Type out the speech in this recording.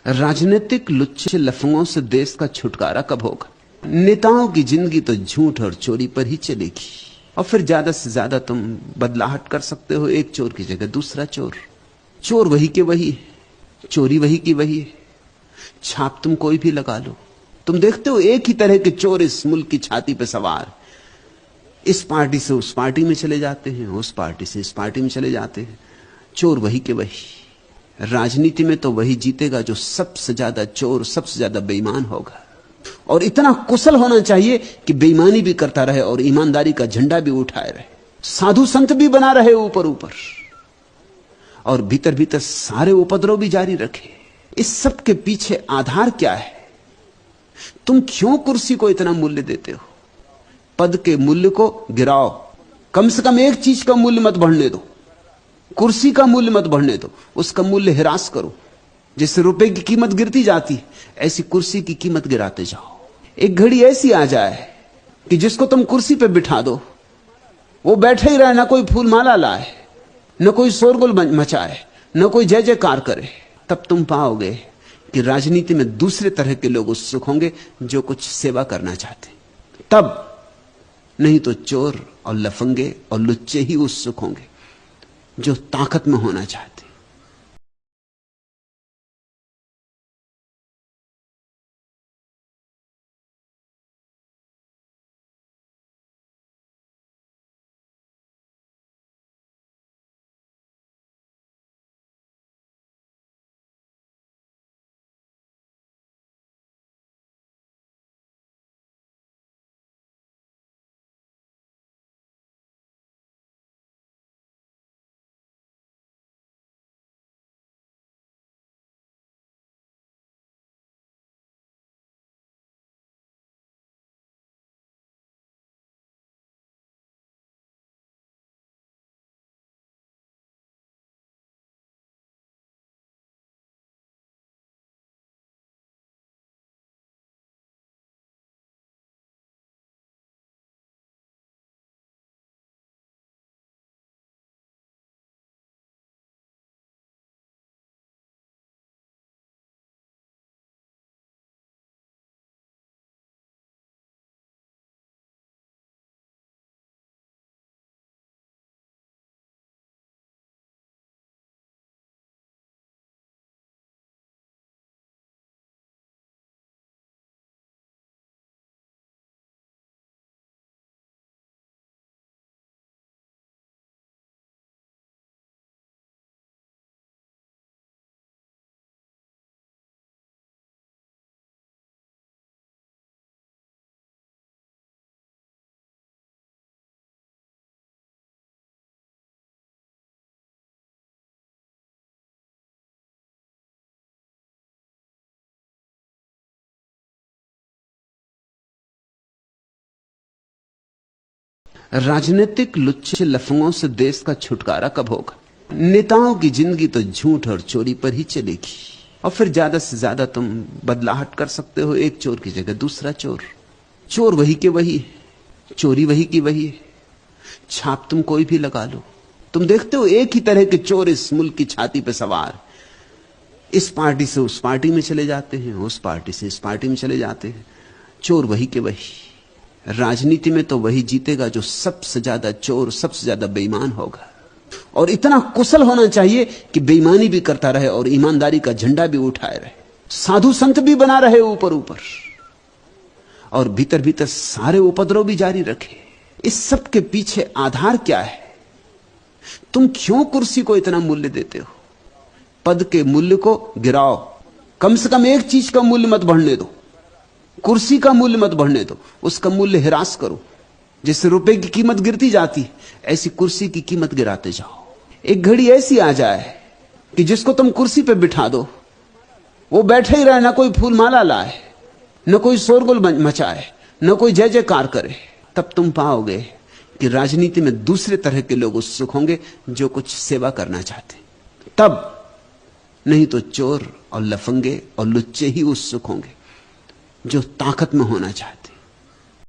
राजनीतिक लुच्चे लफंगों से देश का छुटकारा कब होगा। नेताओं की जिंदगी तो झूठ और चोरी पर ही चलेगी और फिर ज्यादा से ज्यादा तुम बदलाहट कर सकते हो, एक चोर की जगह दूसरा चोर। चोर वही के वही है, चोरी वही की वही है, छाप तुम कोई भी लगा लो। तुम देखते हो एक ही तरह के चोर इस मुल्क की छाती पर सवार, इस पार्टी से उस पार्टी में चले जाते हैं, उस पार्टी से इस पार्टी में चले जाते हैं। चोर वही के वही। राजनीति में तो वही जीतेगा जो सबसे ज्यादा चोर, सबसे ज्यादा बेईमान होगा। और इतना कुशल होना चाहिए कि बेईमानी भी करता रहे और ईमानदारी का झंडा भी उठाए रहे, साधु संत भी बना रहे ऊपर ऊपर, और भीतर भीतर सारे उपद्रव भी जारी रखे। इस सब के पीछे आधार क्या है? तुम क्यों कुर्सी को इतना मूल्य देते हो? पद के मूल्य को गिराओ, कम से कम एक चीज का मूल्य मत बढ़ने दो, कुर्सी का मूल्य मत बढ़ने दो, उसका मूल्य हिरास करो। जैसे रुपए की कीमत गिरती जाती है, ऐसी कुर्सी की कीमत गिराते जाओ। एक घड़ी ऐसी आ जाए कि जिसको तुम कुर्सी पे बिठा दो वो बैठे ही रहे, ना कोई फूल माला लाए, न कोई शोरगुल मचाए, न कोई जय जयकार करे। तब तुम पाओगे कि राजनीति में दूसरे तरह के लोग उत्सुक होंगे जो कुछ सेवा करना चाहते। तब नहीं तो चोर और लफंगे और लुच्चे ही उत्सुक होंगे जो ताकत में होना चाहते। राजनीतिक लुच्चे लफंगों से देश का छुटकारा कब होगा। नेताओं की जिंदगी तो झूठ और चोरी पर ही चलेगी और फिर ज्यादा से ज्यादा तुम बदलाहट कर सकते हो, एक चोर की जगह दूसरा चोर। चोर वही के वही है, चोरी वही की वही है, छाप तुम कोई भी लगा लो। तुम देखते हो एक ही तरह के चोर इस मुल्क की छाती पर सवार, इस पार्टी से उस पार्टी में चले जाते हैं, उस पार्टी से इस पार्टी में चले जाते हैं। चोर वही के वही। राजनीति में तो वही जीतेगा जो सबसे ज्यादा चोर, सबसे ज्यादा बेईमान होगा। और इतना कुशल होना चाहिए कि बेईमानी भी करता रहे और ईमानदारी का झंडा भी उठाए रहे, साधु संत भी बना रहे ऊपर ऊपर, और भीतर भीतर सारे उपद्रव भी जारी रखे। इस सब के पीछे आधार क्या है? तुम क्यों कुर्सी को इतना मूल्य देते हो? पद के मूल्य को गिराओ, कम से कम एक चीज का मूल्य मत बढ़ने दो, कुर्सी का मूल्य मत बढ़ने दो, उसका मूल्य हिरास करो। जैसे रुपए की कीमत गिरती जाती है, ऐसी कुर्सी की कीमत गिराते जाओ। एक घड़ी ऐसी आ जाए कि जिसको तुम कुर्सी पे बिठा दो वो बैठे ही रहे, ना कोई फूल माला लाए, न कोई शोरगुल मचाए, न कोई जय जयकार करे। तब तुम पाओगे कि राजनीति में दूसरे तरह के लोग उत्सुक होंगे जो कुछ सेवा करना चाहते। तब नहीं तो चोर और लफंगे और लुच्चे ही उत्सुक होंगे जो ताकत में होना चाहते।